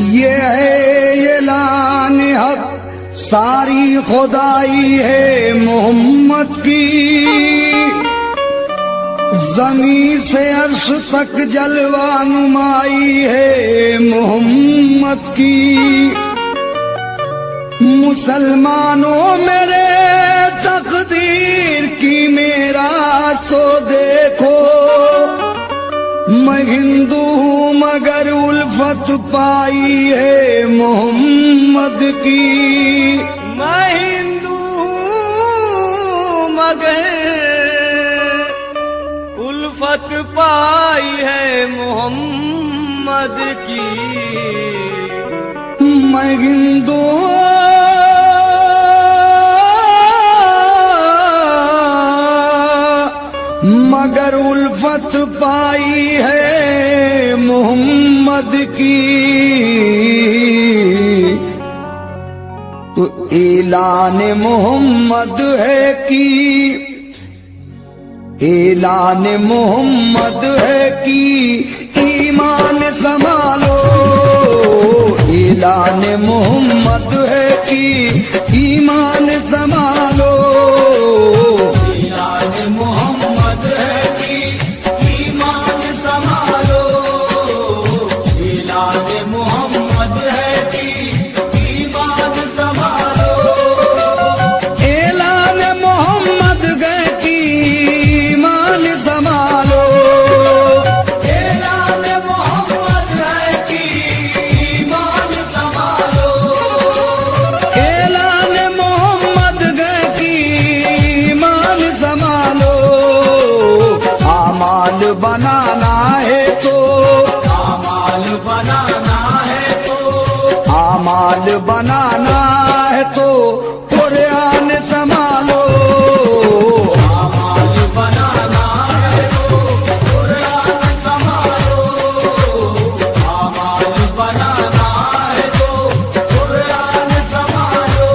ये है ऐलान हक, सारी खुदाई है मोहम्मद की। जमीन से अर्श तक जलवा नुमाई है मोहम्मद की। मुसलमानों मेरे तकदीर की मेरा तो देखो, मैं हिंदू हूँ मगर उल्फत पाई है मोहम्मद की। मैं हिंदू हूँ मगर उल्फत पाई है मोहम्मद की। मैं हिंदू मगर उल्फत पाई है मोहम्मद की। तो ऐलान मोहम्मद है कि ऐलान मोहम्मद है कि ईमान संभालो। ऐलान मोहम्मद है कि ईमान संभालो। ऐलान मोहम्मद है कि ईमान संभालो। ऐलान मोहम्मद है कि ईमान संभालो। ऐलान मोहम्मद है कि ईमान संभालो। ऐलान मोहम्मद है कि ईमान संभालो। ऐलान मोहम्मद है कि ईमान संभालो। आमाल बनाना है तो आमाल बनाना है तो आमाल बनाना है तो कुरान संभालो। आमाल बनाना है तो कुरान संभालो। आमाल बनाना है तो कुरान संभालो।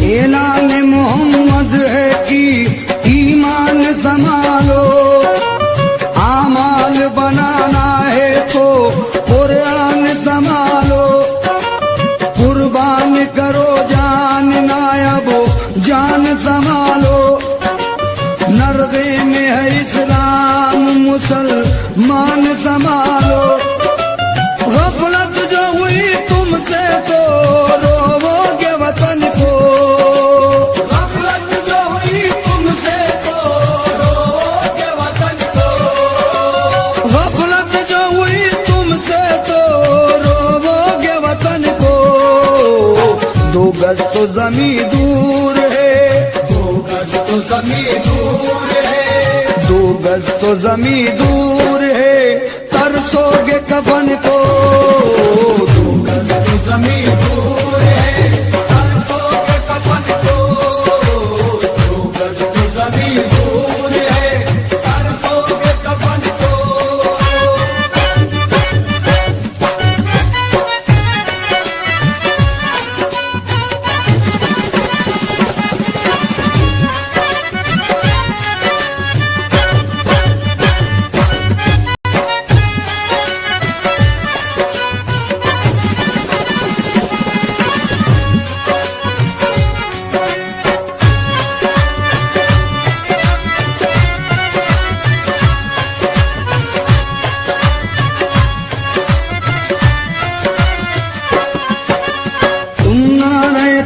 ऐलान मोहम्मद है कि ईमान संभालो। आमाल बनाना है तो कुरान संभालो। कुर्बान करो जान नायब जान संभालो। नरगे में है इस्लाम मुसलमान संभालो। गफलत जो हुई तुमसे तो रोवोगे वतन को। गफलत जो हुई तुमसे तो रोवोगे वतन को। गफलत जो हुई तुमसे तो रोवोगे वतन को। दो गज तो जमीन दूर है। दो गज तो जमीन दूर है। दो गज तो जमीन दूर है। तरसोगे कफन को। दो गज तो जमीन दूर है। तरसोगे कफन को। दो गज तो जमीन दूर है। तरसोगे कफन को।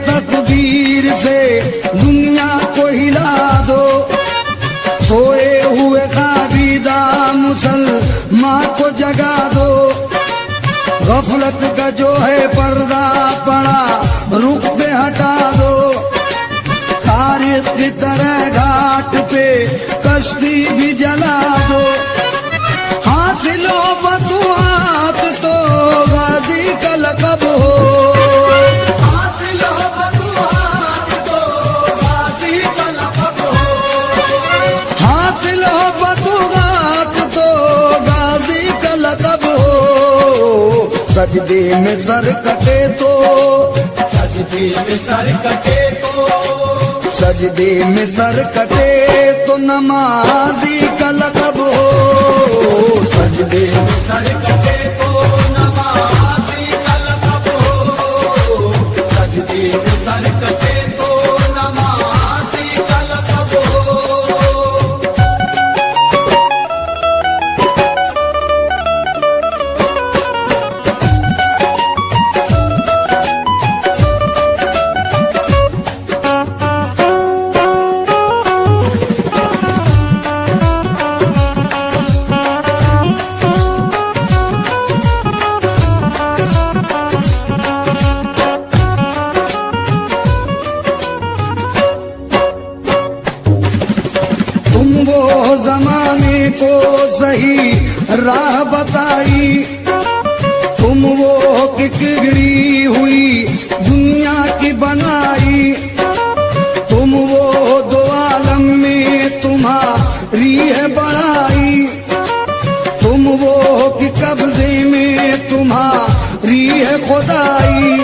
तकबीर से दुनिया को हिला दो। सोए हुए काबीदा मुसलमान को जगा दो। गफलत का जो है पर्दा पड़ा रुख पे हटा दो। तारीख की तरह घाट पे कश्ती भी जला दो। हासिलो बतुआत तो गज सजदे में सर कटे तो, सजदे में सर कटे तो, सजदे में सर कटे तो नमाजी का लक़ब हो। सजदे में सर कटे तो नमाज़ी का लक़ब हो। सजदे में सर कटे तो नमाज़ी का लक़ब हो। तुम वो जमाने को सही राह बताई, तुम वो किकड़ी हुई दुनिया की बनाई, तुम वो दो आलम में तुम्हारी है बड़ाई, तुम वो कि कब्जे में तुम्हारी है खुदाई।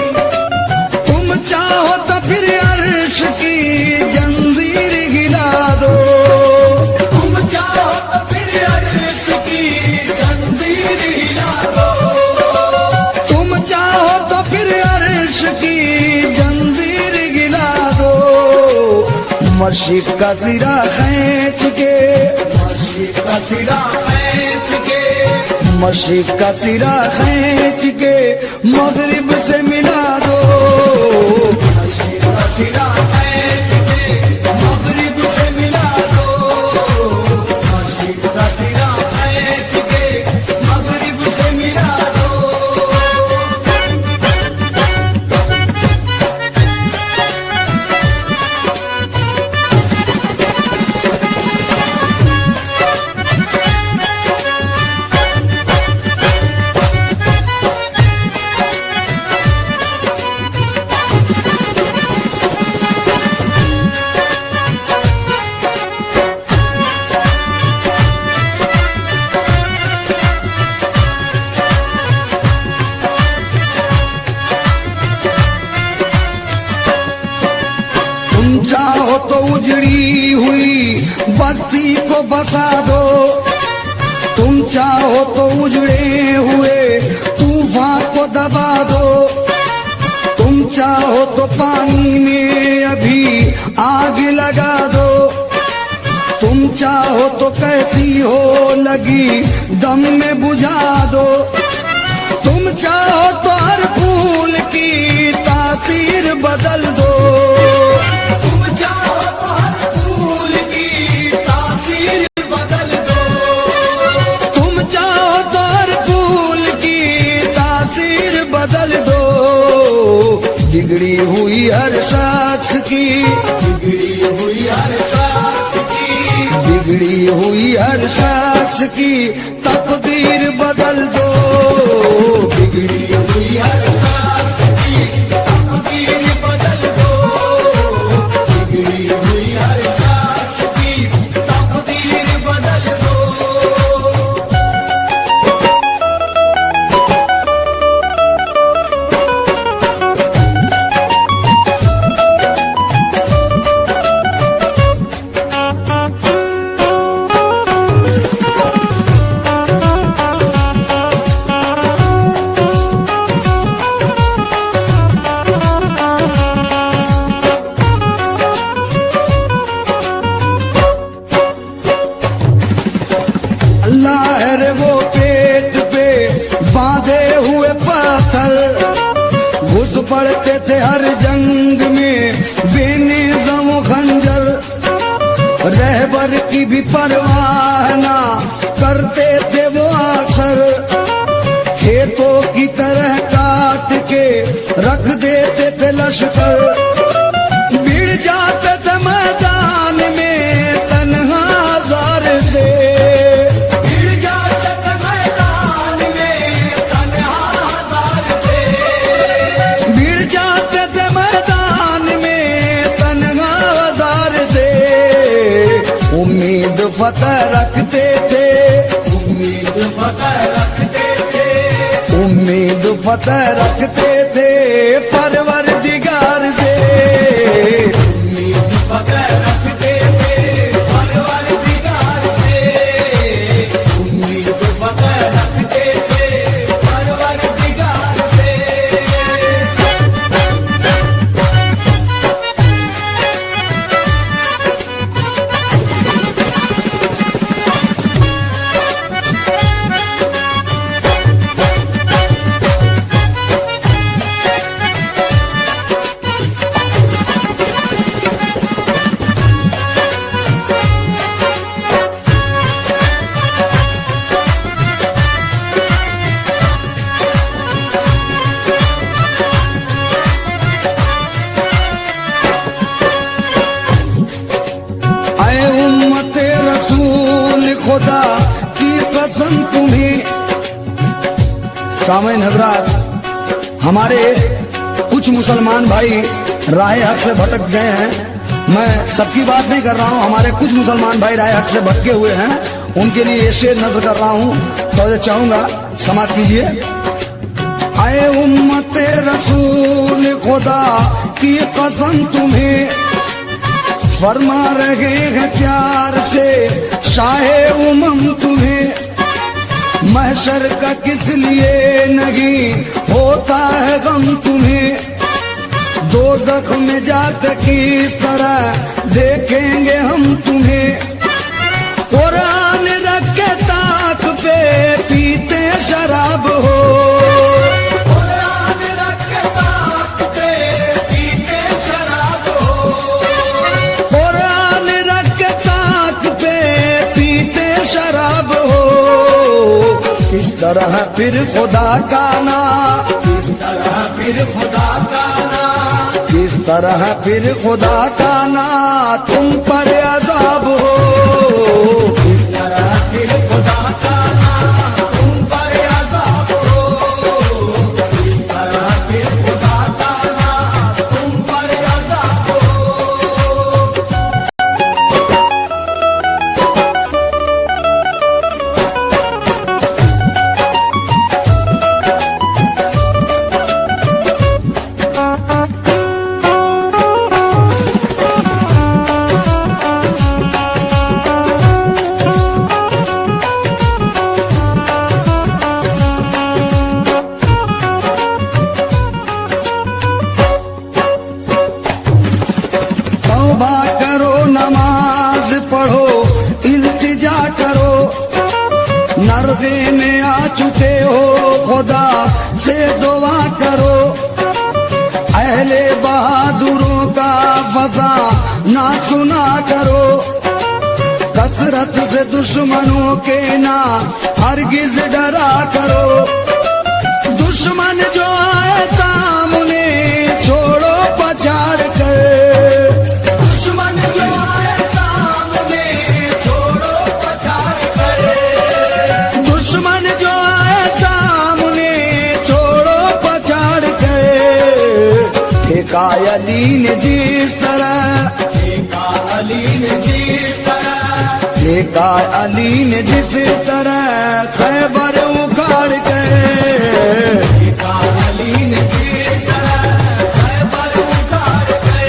तुम चाहो तो फिर अर्श की जंजीर हिला दो, तुम चाहो तो फिर अर्श की जंजीर हिला दो। तुम चाहो तो फिर अर्श की जंजीर गिला दो। मशीक का सिरा खींच के, मशीक का सिरा खींच के, मशीक का सिरा खींच के मगरिब से मिला दो। मशीक का सिरा खींच के मगरिब से मिला दो। मशीक का सिरा खींच के मगरिब से मिला दो। तुम चाहो तो उजड़ी हुई बस्ती को बसा दो, तुम चाहो तो उजड़े हुए तूफान को दबा दो, तुम चाहो तो पानी में अभी आग लगा दो, तुम चाहो तो कैसी हो लगी दम में बुझा दो, तुम चाहो तो हर फूल की तासीर बदल दो। तुम चाहो तो हर फूल की तासीर बदल दो। तुम चाहो तो हर फूल की तासीर बदल दो। बिगड़ी हुई हर शख्स की, बिगड़ी हुई हर शख्स की, बिगड़ी हुई हर शख्स की तकदीर बदल दो। बिगड़ी हुई हर शख्स की तकदीर बदल दो। बिगड़ी हुई हर शख्स की तकदीर बदल दो। अल्लाह है रे वो पेट पे बांधे हुए पत्थर, घुस पड़ते थे हर जंग में बेनिज़म खंजर, रहबर की भी परवाह ना करते थे वो अक्सर, खेतों की तरह काट के रख देते थे लश्कर, भिड़ जाते थे मैदान में तन्हा जार से, भिड़ जाते थे मैदान में तन्हा जार से। भिड़ जाते थे मैदान में तन्हा जार से। उम्मीद फतह रखते थे, उम्मीद फतह रखते थे, उम्मीद फतेह रखते थे परवरदिगार से। उम्मीद फतेह रखते थे परवरदिगार से, उम्मीद फतेह रखते थे परवरदिगार से। खुदा की कसम तुम्हें। सामईन हजरात, हमारे कुछ मुसलमान भाई राह हक से भटक गए हैं। मैं सबकी बात नहीं कर रहा हूँ, हमारे कुछ मुसलमान भाई राह हक से भटके हुए हैं, उनके लिए ये शेर नजर कर रहा हूँ, तो चाहूंगा समाप्त कीजिए। आए उम्मते रसूल खुदा की कसम तुम्हें, फरमा रहे हैं प्यार से शाहे उमम तुम्हें। महशर का किस लिए नहीं होता है गम तुम्हें, दोज़ख में जाकर किस तरह देखेंगे हम तुम्हें। कुरान रख के ताक पे पीते शराब हो, किस तरह फिर खुदा का ना, किस तरह फिर खुदा का ना, किस तरह फिर खुदा का ना तुम पर अज़ाब हो। किस तरह फिर खुदा का ना तुम पर अज़ाब हो, किस तरह फिर खुदा का ना तुम पर अज़ाब हो। तौबा करो, नमाज पढ़ो, इल्तिजा करो, नरगे में आ चुके हो खुदा से दुआ करो। अहले बहादुरों का फसा ना सुना करो, कसरत से दुश्मनों के ना हरगिज डरा करो। दुश्मन जो आए सामने छोड़ो पछाड़ कर, दुश्मन जो आए सामने छोड़ो पछाड़ कर, दुश्मन जो आए सामने छोड़ो पछाड़ कर। फेंका अली ने जिस तरह, फेंका अली ने जिस तरह, फेंका अली ने जिस तरह खैबर उखाड़ के, फेंका अली ने जिस तरह खैबर उखाड़ के,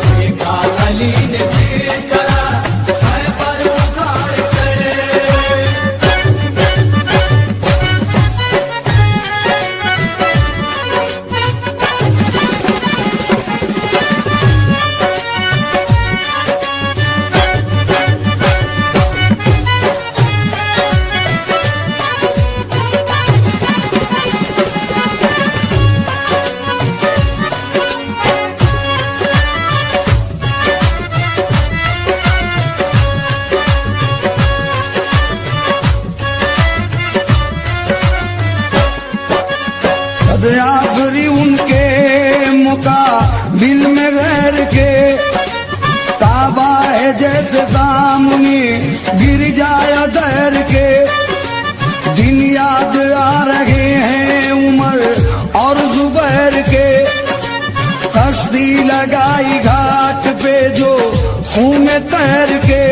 फेंका अली ने जिस तरह खैबर उखाड़ के। आखिरी उनके मुकाबिल में गैर के, काबा है जैसे सामने गिर जाए दैर के। दिन याद आ रहे हैं उमर और जुबैर के, कश्ती लगाई घाट पे जो खून में तैर के।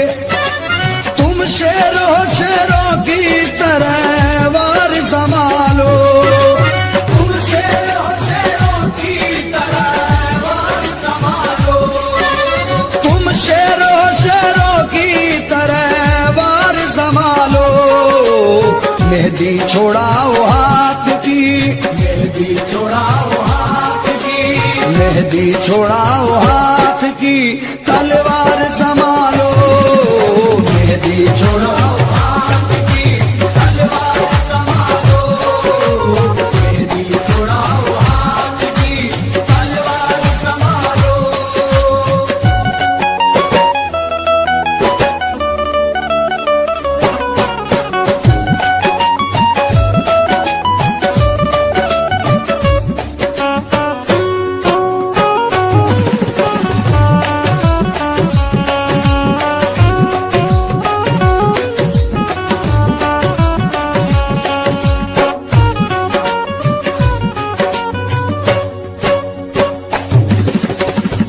तुम शेरों शेरों की तरह वार संभालो, छोड़ाओ हाथ की, मेहंदी छोड़ाओ हाथ की, मेहंदी छोड़ाओ हाथ की, तलवार संभालो। मेहंदी छोड़ाओ हाथ की, तलवार संभालो। मेहंदी छोड़ाओ हाथ की, तलवार संभालो।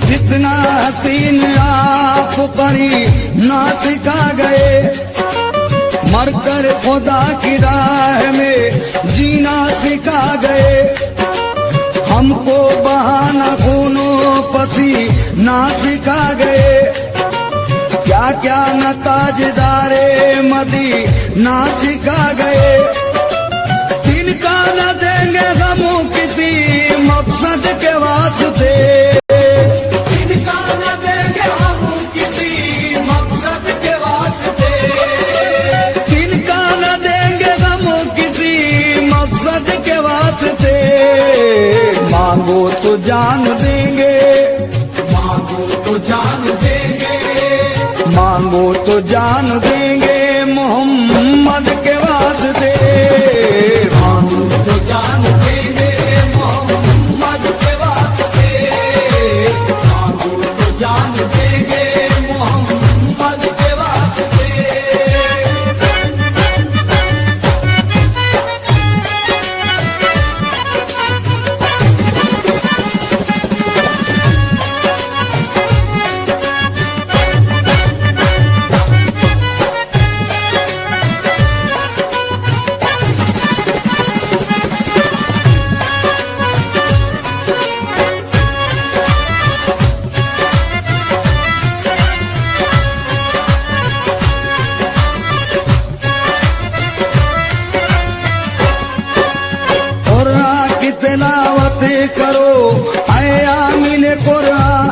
कितना हसीन आप परी ना सिखा गए, मरकर खुदा की राह में जीना सिखा गए। हमको बहाना खूनो पसी ना सिखा गए, क्या क्या न ताजदारे मदी ना सिखा गए। तिनका न देंगे हम किसी मकसद के वास्ते, इनका न देंगे हम किसी मकसद के वास्ते। तिनका न देंगे हम किसी मकसद के वास्ते। मांगो तो जान देंगे, मांगो तो जान देंगे, मांगो तो जान देंगे मोहम्मद के वास्ते। मांगो तो जान देंगे मोहम्मद के वास्ते। मांगो तो जान देंगे मोहम्मद के वास्ते। कुरान की तिलावत करो ऐ आमिल कुरान,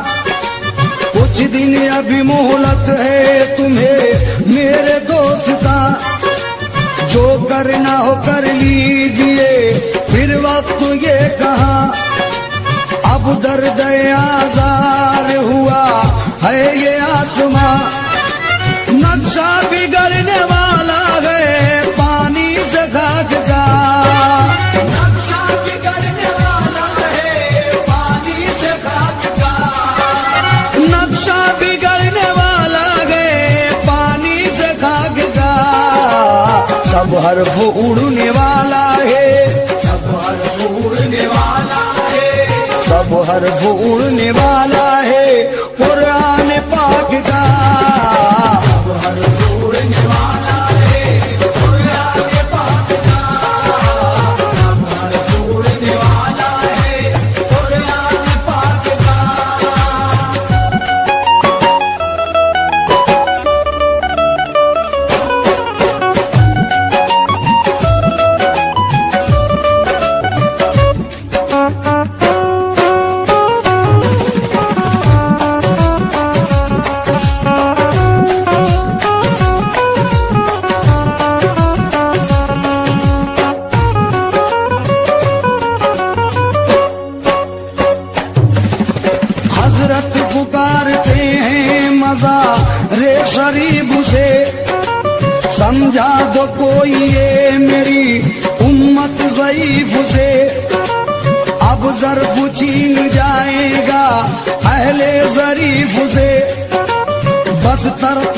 कुछ दिन अभी मोहलत है तुम्हें मेरे दोस्ता। जो करना हो कर लीजिए फिर वक्त ये कहा, अब दर्द आजार हुआ है ये आसमां। नक्शा बिगड़ने वाला है पानी से खाक का, नक्शा बिगड़ने वाला है पानी से खाक का। नक्शा बिगड़ने वाला है पानी से खाक का। सब हर्फ उड़ने वाला है, सब हर्फ उड़ने वाला है, सब हर्फ उड़ने वाला है कुरान पाक का। सब हर्फ उड़ने वाला है कुरान पाक का। सब हर्फ उड़ने वाला है कुरान पाक का। हजरत पुकारते हैं मजा रे शरीफ से, समझा दो कोई ये मेरी उम्मत ज़ईफ से। अब ज़र्फ छीन जाएगा अहले ज़रीफ से, बस तर्क